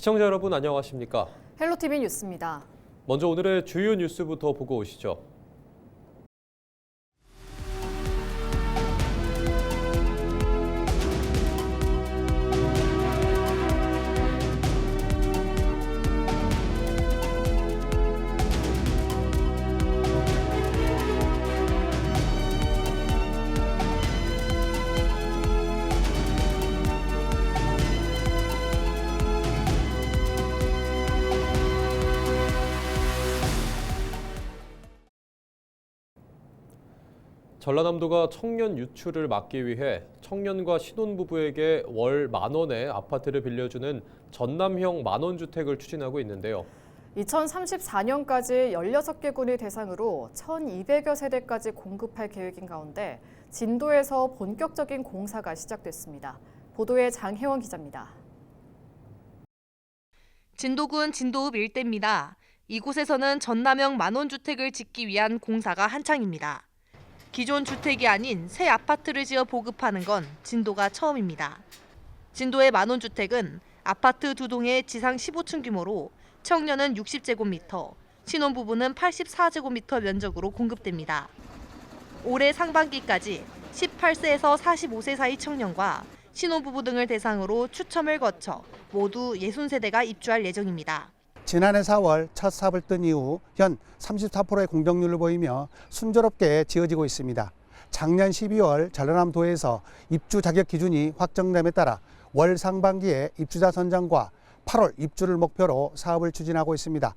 시청자 여러분 안녕하십니까? 헬로티비 뉴스입니다. 먼저 오늘의 주요 뉴스부터 보고 오시죠. 전라남도가 청년 유출을 막기 위해 청년과 신혼부부에게 월 10,000원의 아파트를 빌려주는 전남형 만원주택을 추진하고 있는데요. 2034년까지 16개 군을 대상으로 1,200여 세대까지 공급할 계획인 가운데 진도에서 본격적인 공사가 시작됐습니다. 보도에 장혜원 기자입니다. 진도군 진도읍 일대입니다. 이곳에서는 전남형 만원주택을 짓기 위한 공사가 한창입니다. 기존 주택이 아닌 새 아파트를 지어 보급하는 건 진도가 처음입니다. 진도의 만원주택은 아파트 2동의 지상 15층 규모로 청년은 60제곱미터, 신혼부부는 84제곱미터 면적으로 공급됩니다. 올해 상반기까지 18세에서 45세 사이 청년과 신혼부부 등을 대상으로 추첨을 거쳐 모두 60세대가 입주할 예정입니다. 지난해 4월 첫 삽을 뜬 이후 현 34%의 공정률을 보이며 순조롭게 지어지고 있습니다. 작년 12월 전라남도에서 입주 자격 기준이 확정됨에 따라 월 상반기에 입주자 선정과 8월 입주를 목표로 사업을 추진하고 있습니다.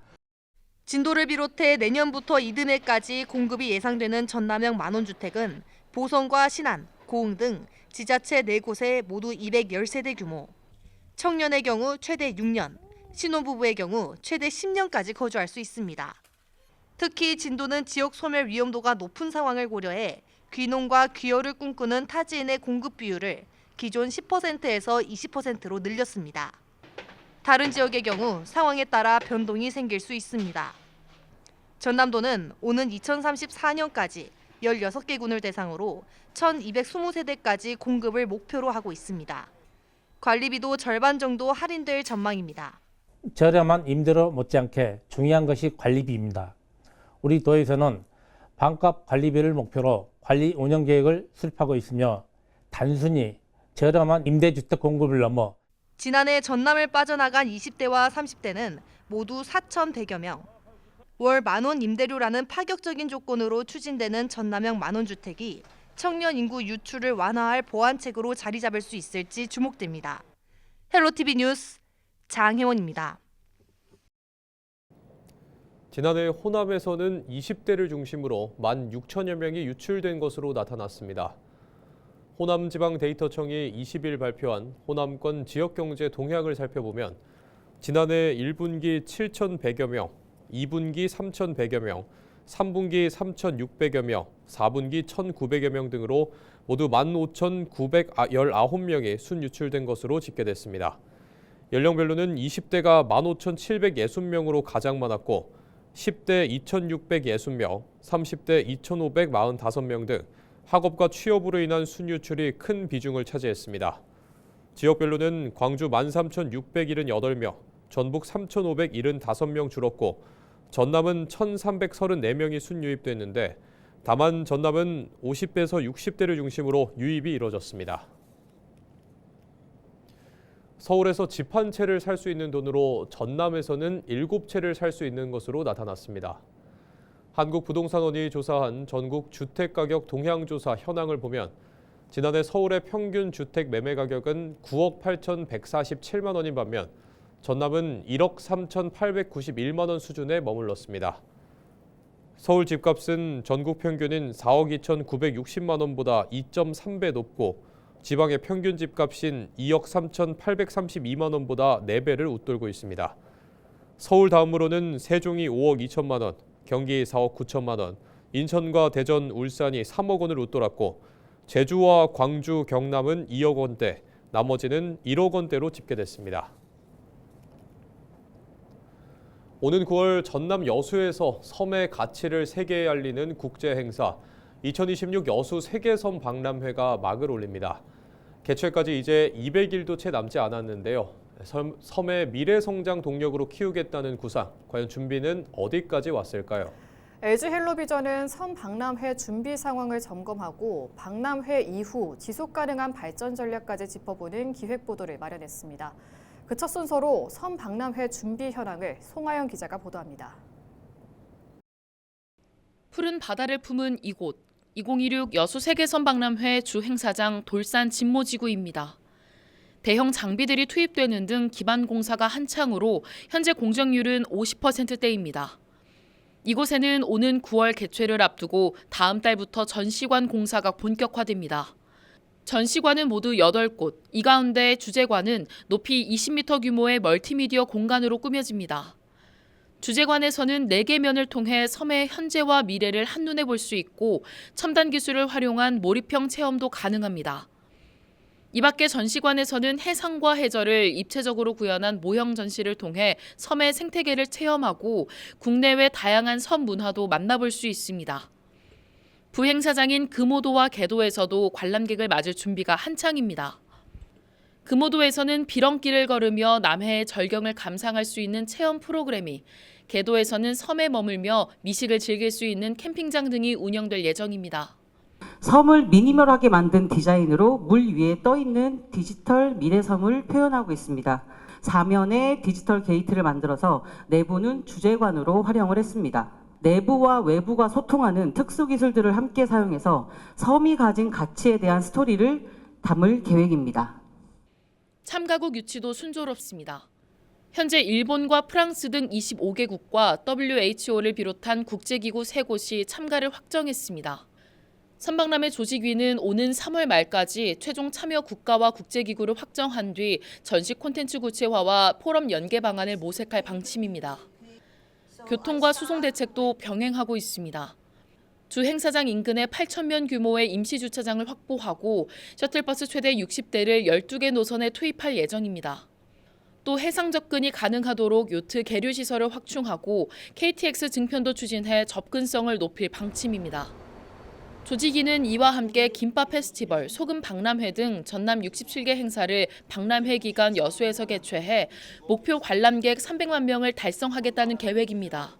진도를 비롯해 내년부터 이듬해까지 공급이 예상되는 전남형 만원주택은 보성과 신안, 고흥 등 지자체 4곳에 모두 210세대 규모, 청년의 경우 최대 6년, 신혼부부의 경우 최대 10년까지 거주할 수 있습니다. 특히 진도는 지역 소멸 위험도가 높은 상황을 고려해 귀농과 귀여를 꿈꾸는 타지인의 공급 비율을 기존 10%에서 20%로 늘렸습니다. 다른 지역의 경우 상황에 따라 변동이 생길 수 있습니다. 전남도는 오는 2034년까지 16개 군을 대상으로 1,220세대까지 공급을 목표로 하고 있습니다. 관리비도 절반 정도 할인될 전망입니다. 저렴한 임대료 못지않게 중요한 것이 관리비입니다. 우리 도에서는 반값 관리비를 목표로 관리 운영 계획을 수립하고 있으며 단순히 저렴한 임대주택 공급을 넘어 지난해 전남을 빠져나간 20대와 30대는 모두 4,100여 명. 월 10,000원 임대료라는 파격적인 조건으로 추진되는 전남형 만원주택이 청년 인구 유출을 완화할 보완책으로 자리 잡을 수 있을지 주목됩니다. 헬로티비 뉴스 장혜원입니다. 지난해 호남에서는 20대를 중심으로 16,000여 명이 유출된 것으로 나타났습니다. 호남지방데이터청이 20일 발표한 호남권 지역경제 동향을 살펴보면 지난해 1분기 7,100여 명, 2분기 3,100여 명, 3분기 3,600여 명, 4분기 1,900여 명 등으로 모두 15,919명이 순유출된 것으로 집계됐습니다. 연령별로는 20대가 15,760명으로 가장 많았고 10대 2,660명, 30대 2,545명 등 학업과 취업으로 인한 순유출이 큰 비중을 차지했습니다. 지역별로는 광주 13,678명, 전북 3,575명 줄었고 전남은 1,334명이 순유입됐는데 다만 전남은 50대에서 60대를 중심으로 유입이 이뤄졌습니다. 서울에서 집 한 채를 살 수 있는 돈으로 전남에서는 7채를 살 수 있는 것으로 나타났습니다. 한국부동산원이 조사한 전국 주택가격 동향조사 현황을 보면 지난해 서울의 평균 주택 매매 가격은 9억 8,147만 원인 반면 전남은 1억 3,891만 원 수준에 머물렀습니다. 서울 집값은 전국 평균인 4억 2,960만 원보다 2.3배 높고 지방의 평균 집값인 2억 3,832만 원보다 4배를 웃돌고 있습니다. 서울 다음으로는 세종이 5억 2천만 원, 경기 4억 9천만 원, 인천과 대전, 울산이 3억 원을 웃돌았고 제주와 광주, 경남은 2억 원대, 나머지는 1억 원대로 집계됐습니다. 오는 9월 전남 여수에서 섬의 가치를 세계에 알리는 국제행사 2026 여수 세계섬 박람회가 막을 올립니다. 개최까지 이제 200일도 채 남지 않았는데요. 섬의 미래 성장 동력으로 키우겠다는 구상, 과연 준비는 어디까지 왔을까요? LG 헬로비전은 섬 박람회 준비 상황을 점검하고 박람회 이후 지속 가능한 발전 전략까지 짚어보는 기획 보도를 마련했습니다. 그 첫 순서로 섬 박람회 준비 현황을 송하영 기자가 보도합니다. 푸른 바다를 품은 이곳, 2026 여수 세계섬 박람회 주 행사장 돌산 진모지구입니다. 대형 장비들이 투입되는 등 기반 공사가 한창으로 현재 공정률은 50%대입니다. 이곳에는 오는 9월 개최를 앞두고 다음 달부터 전시관 공사가 본격화됩니다. 전시관은 모두 8곳, 이 가운데 주제관은 높이 20m 규모의 멀티미디어 공간으로 꾸며집니다. 주제관에서는 4개 면을 통해 섬의 현재와 미래를 한눈에 볼 수 있고 첨단 기술을 활용한 몰입형 체험도 가능합니다. 이 밖에 전시관에서는 해상과 해저를 입체적으로 구현한 모형 전시를 통해 섬의 생태계를 체험하고 국내외 다양한 섬 문화도 만나볼 수 있습니다. 부행사장인 금오도와 개도에서도 관람객을 맞을 준비가 한창입니다. 금오도에서는 비렁길을 걸으며 남해의 절경을 감상할 수 있는 체험 프로그램이, 개도에서는 섬에 머물며 미식을 즐길 수 있는 캠핑장 등이 운영될 예정입니다. 섬을 미니멀하게 만든 디자인으로 물 위에 떠있는 디지털 미래섬을 표현하고 있습니다. 사면에 디지털 게이트를 만들어서 내부는 주제관으로 활용을 했습니다. 내부와 외부가 소통하는 특수기술들을 함께 사용해서 섬이 가진 가치에 대한 스토리를 담을 계획입니다. 참가국 유치도 순조롭습니다. 현재 일본과 프랑스 등 25개국과 WHO를 비롯한 국제기구 3곳이 참가를 확정했습니다. 섬박람회 조직위는 오는 3월 말까지 최종 참여 국가와 국제기구를 확정한 뒤 전시 콘텐츠 구체화와 포럼 연계 방안을 모색할 방침입니다. 교통과 수송 대책도 병행하고 있습니다. 주 행사장 인근에 8,000면 규모의 임시 주차장을 확보하고 셔틀버스 최대 60대를 12개 노선에 투입할 예정입니다. 또 해상 접근이 가능하도록 요트 계류 시설을 확충하고 KTX 증편도 추진해 접근성을 높일 방침입니다. 조직위는 이와 함께 김밥 페스티벌, 소금 박람회 등 전남 67개 행사를 박람회 기간 여수에서 개최해 목표 관람객 300만 명을 달성하겠다는 계획입니다.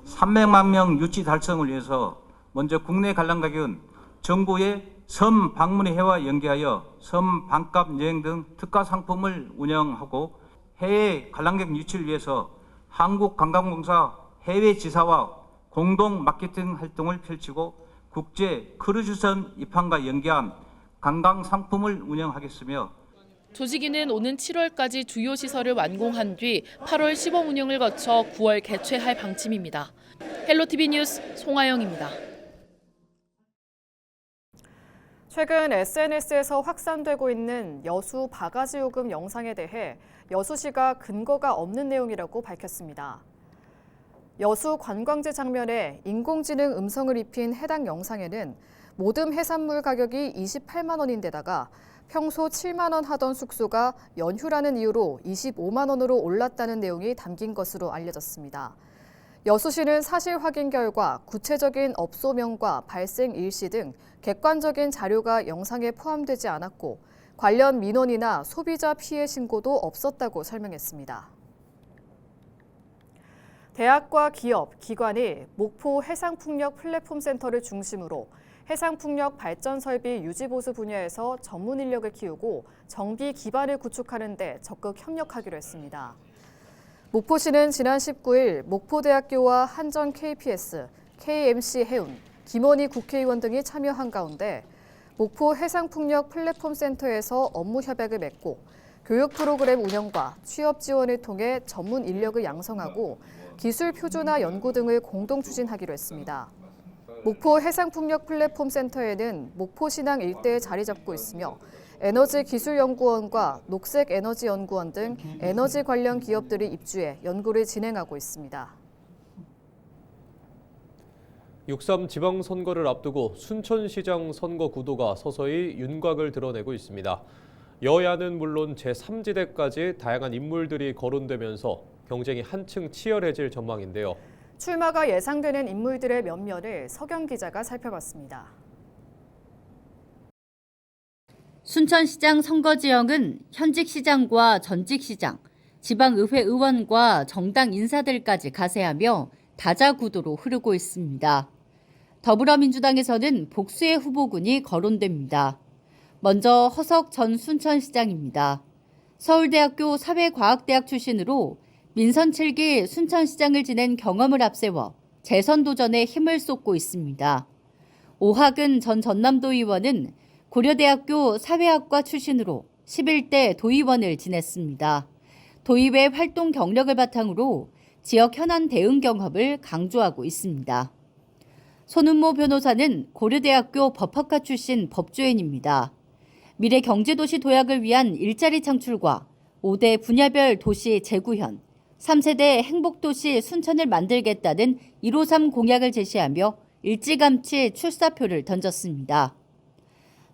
300만 명 유치 달성을 위해서 먼저 국내 관람객은 정부의 섬 방문회와 연계하여 섬 반값 여행 등 특가 상품을 운영하고, 해외 관람객 유치를 위해서 한국관광공사 해외지사와 공동 마케팅 활동을 펼치고 국제 크루즈선 입항과 연계한 관광 상품을 운영하겠으며, 조직위는 오는 7월까지 주요 시설을 완공한 뒤 8월 시범 운영을 거쳐 9월 개최할 방침입니다. 헬로티비 뉴스 송하영입니다. 최근 SNS에서 확산되고 있는 여수 바가지 요금 영상에 대해 여수시가 근거가 없는 내용이라고 밝혔습니다. 여수 관광지 장면에 인공지능 음성을 입힌 해당 영상에는 모듬 해산물 가격이 28만 원인데다가 평소 7만 원 하던 숙소가 연휴라는 이유로 25만 원으로 올랐다는 내용이 담긴 것으로 알려졌습니다. 여수시는 사실 확인 결과 구체적인 업소명과 발생 일시 등 객관적인 자료가 영상에 포함되지 않았고 관련 민원이나 소비자 피해 신고도 없었다고 설명했습니다. 대학과 기업, 기관이 목포 해상풍력 플랫폼 센터를 중심으로 해상풍력 발전 설비 유지 보수 분야에서 전문 인력을 키우고 정비 기반을 구축하는 데 적극 협력하기로 했습니다. 목포시는 지난 19일 목포대학교와 한전 KPS, KMC 해운, 김원희 국회의원 등이 참여한 가운데 목포 해상풍력 플랫폼 센터에서 업무 협약을 맺고 교육 프로그램 운영과 취업 지원을 통해 전문 인력을 양성하고 기술 표준화 연구 등을 공동 추진하기로 했습니다. 목포 해상풍력 플랫폼 센터에는 목포신항 일대에 자리 잡고 있으며 에너지기술연구원과 녹색에너지연구원 등 에너지 관련 기업들이 입주해 연구를 진행하고 있습니다. 6.3 지방선거를 앞두고 순천시장 선거 구도가 서서히 윤곽을 드러내고 있습니다. 여야는 물론 제3지대까지 다양한 인물들이 거론되면서 경쟁이 한층 치열해질 전망인데요. 출마가 예상되는 인물들의 면면을 서경 기자가 살펴봤습니다. 순천시장 선거 지형은 현직 시장과 전직 시장, 지방의회 의원과 정당 인사들까지 가세하며 다자 구도로 흐르고 있습니다. 더불어민주당에서는 복수의 후보군이 거론됩니다. 먼저 허석 전 순천시장입니다. 서울대학교 사회과학대학 출신으로 민선 7기 순천시장을 지낸 경험을 앞세워 재선 도전에 힘을 쏟고 있습니다. 오학은 전 전남도 의원은 고려대학교 사회학과 출신으로 11대 도의원을 지냈습니다. 도의회 활동 경력을 바탕으로 지역 현안 대응 경험을 강조하고 있습니다. 손은모 변호사는 고려대학교 법학과 출신 법조인입니다. 미래경제도시 도약을 위한 일자리 창출과 5대 분야별 도시 재구현, 3세대 행복도시 순천을 만들겠다는 153 공약을 제시하며 일찌감치 출사표를 던졌습니다.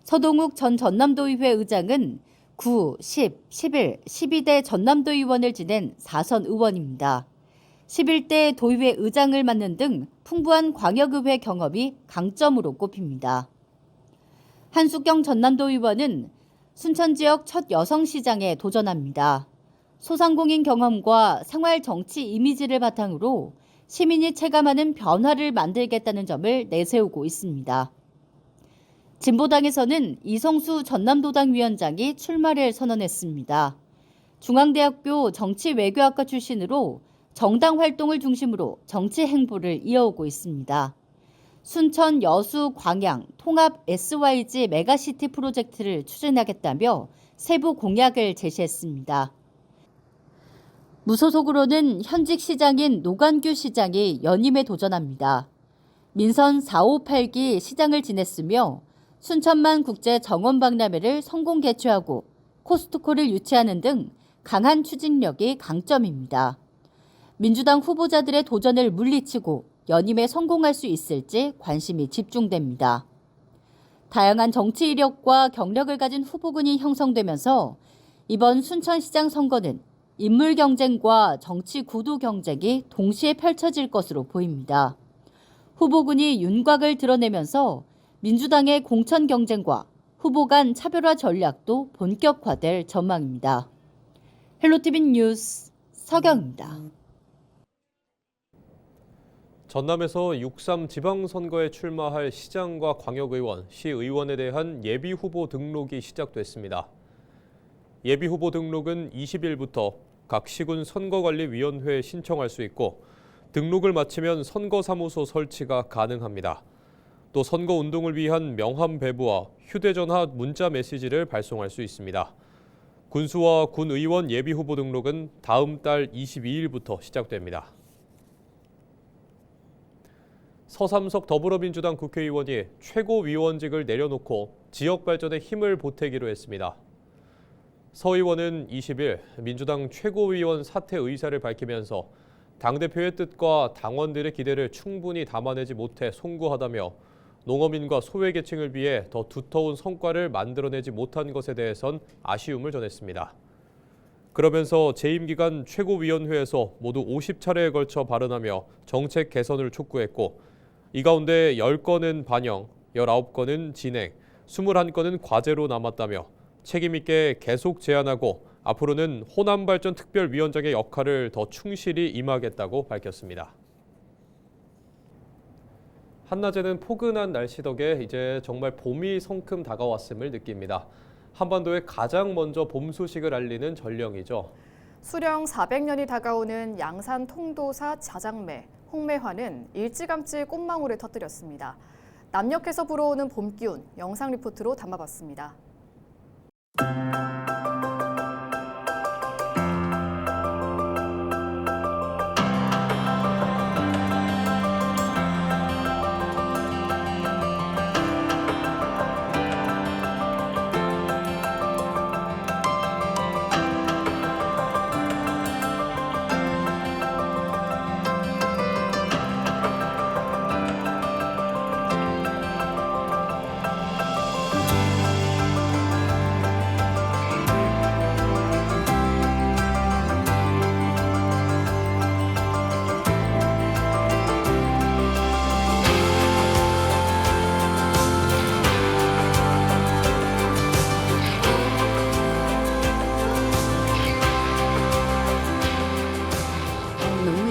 서동욱 전 전남도의회 의장은 9, 10, 11, 12대 전남도의원을 지낸 4선 의원입니다. 11대 도의회 의장을 맡는 등 풍부한 광역의회 경험이 강점으로 꼽힙니다. 한숙경 전남도의원은 순천 지역 첫 여성시장에 도전합니다. 소상공인 경험과 생활 정치 이미지를 바탕으로 시민이 체감하는 변화를 만들겠다는 점을 내세우고 있습니다. 진보당에서는 이성수 전남도당 위원장이 출마를 선언했습니다. 중앙대학교 정치외교학과 출신으로 정당 활동을 중심으로 정치 행보를 이어오고 있습니다. 순천 여수 광양 통합 SYG 메가시티 프로젝트를 추진하겠다며 세부 공약을 제시했습니다. 무소속으로는 현직 시장인 노관규 시장이 연임에 도전합니다. 민선 458기 시장을 지냈으며 순천만 국제 정원 박람회를 성공 개최하고 코스트코를 유치하는 등 강한 추진력이 강점입니다. 민주당 후보자들의 도전을 물리치고 연임에 성공할 수 있을지 관심이 집중됩니다. 다양한 정치 이력과 경력을 가진 후보군이 형성되면서 이번 순천시장 선거는 인물 경쟁과 정치 구도 경쟁이 동시에 펼쳐질 것으로 보입니다. 후보군이 윤곽을 드러내면서 민주당의 공천 경쟁과 후보 간 차별화 전략도 본격화될 전망입니다. 헬로티비 뉴스 서경입니다. 전남에서 6.3 지방선거에 출마할 시장과 광역의원, 시의원에 대한 예비후보 등록이 시작됐습니다. 예비후보 등록은 20일부터 각 시군 선거관리위원회에 신청할 수 있고 등록을 마치면 선거사무소 설치가 가능합니다. 또 선거운동을 위한 명함 배부와 휴대전화 문자 메시지를 발송할 수 있습니다. 군수와 군의원 예비후보 등록은 다음 달 22일부터 시작됩니다. 서삼석 더불어민주당 국회의원이 최고위원직을 내려놓고 지역 발전에 힘을 보태기로 했습니다. 서 의원은 20일 민주당 최고위원 사퇴 의사를 밝히면서 당대표의 뜻과 당원들의 기대를 충분히 담아내지 못해 송구하다며 농어민과 소외계층을 위해 더 두터운 성과를 만들어내지 못한 것에 대해선 아쉬움을 전했습니다. 그러면서 재임 기간 최고위원회에서 모두 50차례에 걸쳐 발언하며 정책 개선을 촉구했고 이 가운데 10건은 반영, 19건은 진행, 21건은 과제로 남았다며 책임 있게 계속 제안하고 앞으로는 호남발전 특별위원장의 역할을 더 충실히 임하겠다고 밝혔습니다. 한낮에는 포근한 날씨 덕에 이제 정말 봄이 성큼 다가왔음을 느낍니다. 한반도에 가장 먼저 봄 소식을 알리는 전령이죠. 수령 400년이 다가오는 양산 통도사 자장매, 홍매화는 일찌감치 꽃망울을 터뜨렸습니다. 남녘에서 불어오는 봄 기운, 영상 리포트로 담아봤습니다.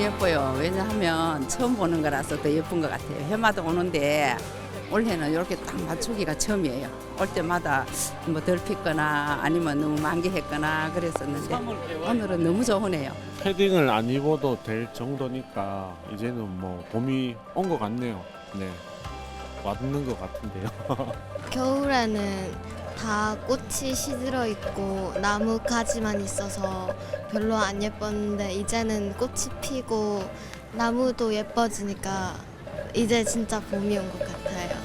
예뻐요. 왜냐하면 처음 보는 거라서 더 예쁜 것 같아요. 해마다 오는데 올해는 이렇게 딱 맞추기가 처음이에요. 올 때마다 뭐 덜 폈거나 아니면 너무 만개했거나 그랬었는데 오늘은 너무 좋으네요. 패딩을 안 입어도 될 정도니까 이제는 뭐 봄이 온 것 같네요. 네, 왔는 것 같은데요. 겨울에는 다 꽃이 시들어 있고 나무 가지만 있어서 별로 안 예뻤는데 이제는 꽃이 피고 나무도 예뻐지니까 이제 진짜 봄이 온 것 같아요.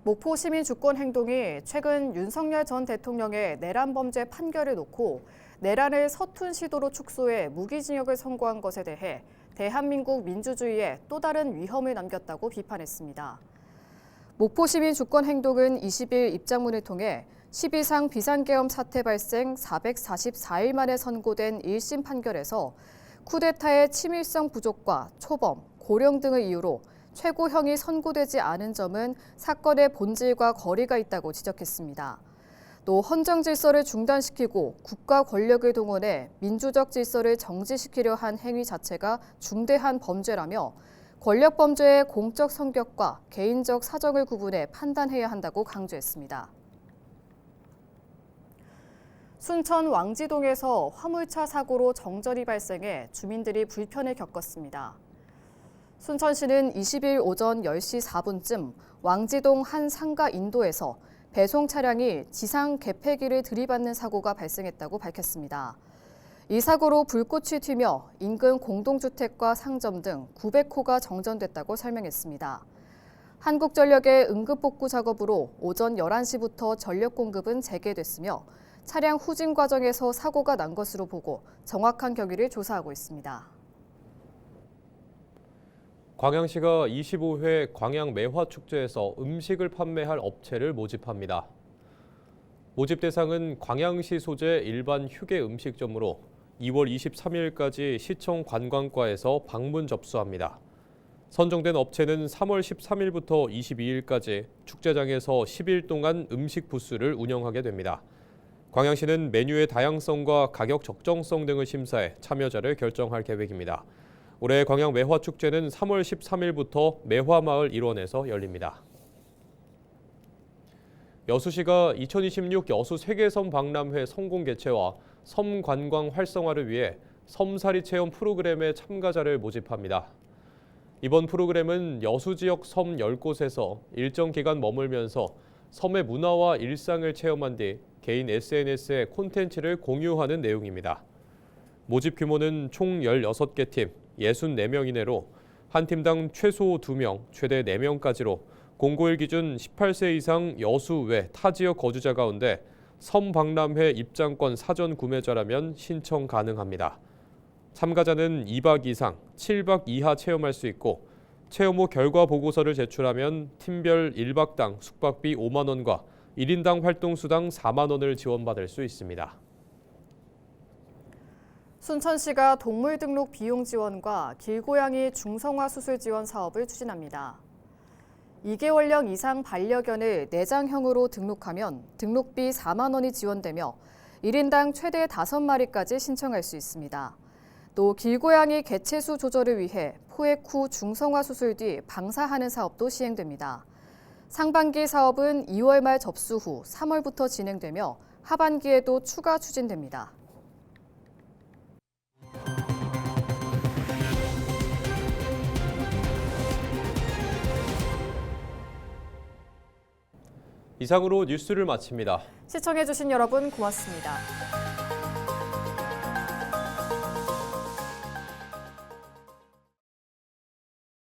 목포 시민 주권 행동이 최근 윤석열 전 대통령의 내란 범죄 판결을 놓고 내란을 서툰 시도로 축소해 무기징역을 선고한 것에 대해 대한민국 민주주의에 또 다른 위험을 남겼다고 비판했습니다. 목포 시민 주권 행동은 20일 입장문을 통해 12상 비상계엄 사태 발생 444일 만에 선고된 1심 판결에서 쿠데타의 치밀성 부족과 초범, 고령 등을 이유로 최고형이 선고되지 않은 점은 사건의 본질과 거리가 있다고 지적했습니다. 또 헌정 질서를 중단시키고 국가 권력을 동원해 민주적 질서를 정지시키려 한 행위 자체가 중대한 범죄라며 권력 범죄의 공적 성격과 개인적 사정을 구분해 판단해야 한다고 강조했습니다. 순천 왕지동에서 화물차 사고로 정전이 발생해 주민들이 불편을 겪었습니다. 순천시는 20일 오전 10시 4분쯤 왕지동 한 상가 인도에서 배송 차량이 지상 개폐기를 들이받는 사고가 발생했다고 밝혔습니다. 이 사고로 불꽃이 튀며 인근 공동주택과 상점 등 900호가 정전됐다고 설명했습니다. 한국전력의 응급복구 작업으로 오전 11시부터 전력 공급은 재개됐으며 차량 후진 과정에서 사고가 난 것으로 보고 정확한 경위를 조사하고 있습니다. 광양시가 25회 광양매화축제에서 음식을 판매할 업체를 모집합니다. 모집 대상은 광양시 소재 일반 휴게 음식점으로 2월 23일까지 시청 관광과에서 방문 접수합니다. 선정된 업체는 3월 13일부터 22일까지 축제장에서 10일 동안 음식 부스를 운영하게 됩니다. 광양시는 메뉴의 다양성과 가격 적정성 등을 심사해 참여자를 결정할 계획입니다. 올해 광양 매화축제는 3월 13일부터 매화마을 일원에서 열립니다. 여수시가 2026 여수 세계섬 박람회 성공 개최와 섬 관광 활성화를 위해 섬살이 체험 프로그램의 참가자를 모집합니다. 이번 프로그램은 여수 지역 섬 10곳에서 일정 기간 머물면서 섬의 문화와 일상을 체험한 뒤 개인 SNS에 콘텐츠를 공유하는 내용입니다. 모집 규모는 총 16개 팀, 64명 이내로 한 팀당 최소 2명, 최대 4명까지로 공고일 기준 18세 이상 여수 외 타 지역 거주자 가운데 섬 박람회 입장권 사전 구매자라면 신청 가능합니다. 참가자는 2박 이상, 7박 이하 체험할 수 있고 체험 후 결과 보고서를 제출하면 팀별 1박당 숙박비 5만 원과 1인당 활동수당 4만 원을 지원받을 수 있습니다. 순천시가 동물 등록 비용 지원과 길고양이 중성화 수술 지원 사업을 추진합니다. 2개월령 이상 반려견을 내장형으로 등록하면 등록비 4만 원이 지원되며 1인당 최대 5마리까지 신청할 수 있습니다. 또 길고양이 개체수 조절을 위해 포획 후 중성화 수술 뒤 방사하는 사업도 시행됩니다. 상반기 사업은 2월 말 접수 후 3월부터 진행되며 하반기에도 추가 추진됩니다. 이상으로 뉴스를 마칩니다. 시청해주신 여러분 고맙습니다.